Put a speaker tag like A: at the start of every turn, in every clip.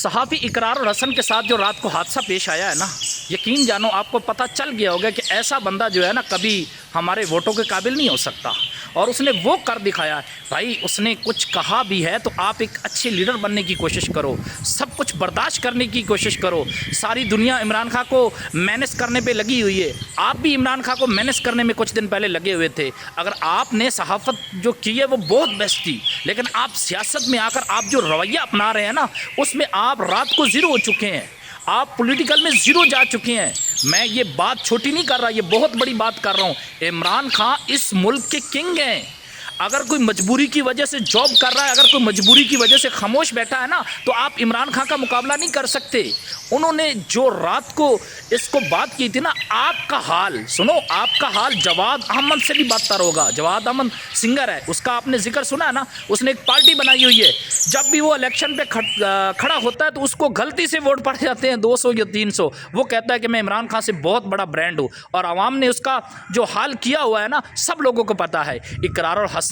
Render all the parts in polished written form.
A: صحافی اقرار الحسن کے ساتھ جو رات کو حادثہ پیش آیا ہے نا، یقین جانو آپ کو پتہ چل گیا ہوگا کہ ایسا بندہ جو ہے نا کبھی ہمارے ووٹوں کے قابل نہیں ہو سکتا، اور اس نے وہ کر دکھایا ہے۔ بھائی اس نے کچھ کہا بھی ہے تو آپ ایک اچھے لیڈر بننے کی کوشش کرو، سب کچھ برداشت کرنے کی کوشش کرو۔ ساری دنیا عمران خان کو مینس کرنے پہ لگی ہوئی ہے، آپ بھی عمران خان کو مینس کرنے میں کچھ دن پہلے لگے ہوئے تھے۔ اگر آپ نے صحافت جو کی ہے وہ بہت بیسٹ تھی، لیکن آپ سیاست میں آ کر آپ جو رویہ اپنا رہے ہیں نا، اس میں آپ رات کو زیرو ہو چکے ہیں، آپ پولیٹیکل میں زیرو جا چکے ہیں۔ میں یہ بات چھوٹی نہیں کر رہا، یہ بہت بڑی بات کر رہا ہوں۔ عمران خان اس ملک کے کنگ ہیں۔ اگر کوئی مجبوری کی وجہ سے جاب کر رہا ہے، اگر کوئی مجبوری کی وجہ سے خاموش بیٹھا ہے نا، تو آپ عمران خان کا مقابلہ نہیں کر سکتے۔ انہوں نے جو رات کو اس کو بات کی تھی نا، آپ کا حال سنو، آپ کا حال جواد احمد سے بھی بدتر ہوگا۔ جواد احمد سنگر ہے، اس کا آپ نے ذکر سنا ہے نا، اس نے ایک پارٹی بنائی ہوئی ہے، جب بھی وہ الیکشن پہ کھڑا ہوتا ہے تو اس کو غلطی سے ووٹ پڑ جاتے ہیں 200 یا 300۔ وہ کہتا ہے کہ میں عمران خان سے بہت بڑا برانڈ ہوں، اور عوام نے اس کا جو حال کیا ہوا ہے نا، سب لوگوں کو پتا ہے۔ اقرار الحسن،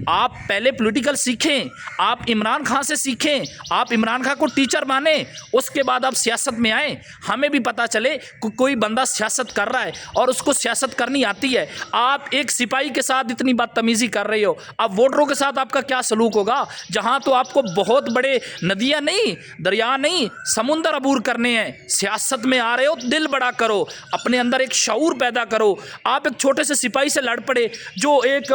A: آپ پہلے پولیٹیکل سیکھیں، آپ عمران خان سے سیکھیں، آپ عمران خان کو ٹیچر مانیں، اس کے بعد آپ سیاست میں آئیں۔ ہمیں بھی پتا چلے کہ کوئی بندہ سیاست کر رہا ہے اور اس کو سیاست کرنی آتی ہے۔ آپ ایک سپاہی کے ساتھ اتنی بدتمیزی کر رہے ہو، اب ووٹروں کے ساتھ آپ کا کیا سلوک ہوگا؟ جہاں تو آپ کو بہت بڑے ندیاں نہیں، دریا نہیں، سمندر عبور کرنے ہیں، سیاست میں آ رہے ہو دل بڑا کرو، اپنے اندر ایک شعور پیدا کرو۔ آپ ایک چھوٹے سے سپاہی سے لڑ پڑے جو ایک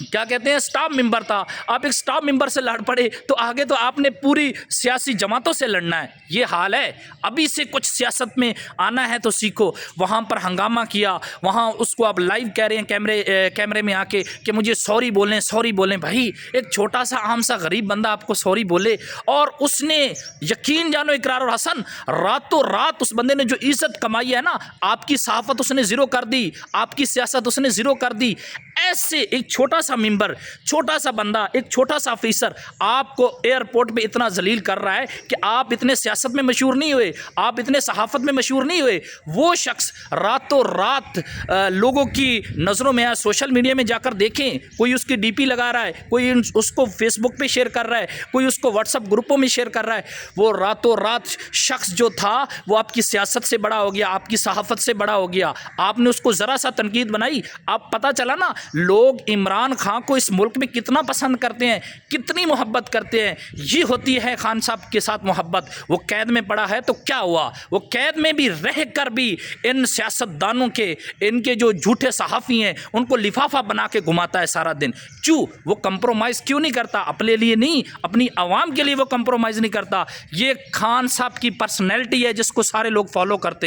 A: کیا کہتے ہیں سٹاف ممبر تھا، آپ ایک سٹاف ممبر سے لڑ پڑے، تو آگے تو آپ نے پوری سیاسی جماعتوں سے لڑنا ہے۔ یہ حال ہے، ابھی سے کچھ سیاست میں آنا ہے تو سیکھو۔ وہاں پر ہنگامہ کیا، وہاں اس کو آپ لائیو کہہ رہے ہیں کیمرے میں آ کے کہ مجھے سوری بولیں۔ بھائی ایک چھوٹا سا عام سا غریب بندہ آپ کو سوری بولے، اور اس نے یقین جانو اقرار الحسن، راتوں رات اس بندے نے جو عزت کمائی ہے نا، آپ کی صحافت اس نے زیرو کر دی، آپ کی سیاست اس نے زیرو کر دی۔ ایسے ایک چھوٹا سا ممبر، چھوٹا سا بندہ، ایک چھوٹا سا آفیسر آپ کو ایئرپورٹ پہ اتنا ذلیل کر رہا ہے کہ آپ اتنے سیاست میں مشہور نہیں ہوئے، آپ اتنے صحافت میں مشہور نہیں ہوئے۔ وہ شخص راتوں رات لوگوں کی نظروں میں آیا، سوشل میڈیا میں جا کر دیکھیں، کوئی اس کی ڈی پی لگا رہا ہے، کوئی اس کو فیس بک پہ شیئر کر رہا ہے، کوئی اس کو واٹس ایپ گروپوں میں شیئر کر رہا ہے۔ وہ راتوں رات شخص جو تھا وہ آپ کی سیاست سے بڑا ہو گیا، آپ کی صحافت سے بڑا ہو گیا۔ آپ نے اس کو ذرا سا تنقید بنائی، آپ پتہ چلا نا لوگ عمران خان کو اس ملک میں کتنا پسند کرتے ہیں، کتنی محبت کرتے ہیں۔ یہ ہوتی ہے خان صاحب کے ساتھ محبت۔ وہ قید میں پڑا ہے تو کیا ہوا، وہ قید میں بھی رہ کر بھی ان سیاست دانوں کے، ان کے جو جھوٹے صحافی ہیں، ان کو لفافہ بنا کے گھماتا ہے سارا دن۔ کیوں وہ کمپرومائز کیوں نہیں کرتا؟ اپنے لیے نہیں، اپنی عوام کے لیے وہ کمپرومائز نہیں کرتا۔ یہ خان صاحب کی پرسنالٹی ہے جس کو سارے لوگ فالو کرتے ہیں۔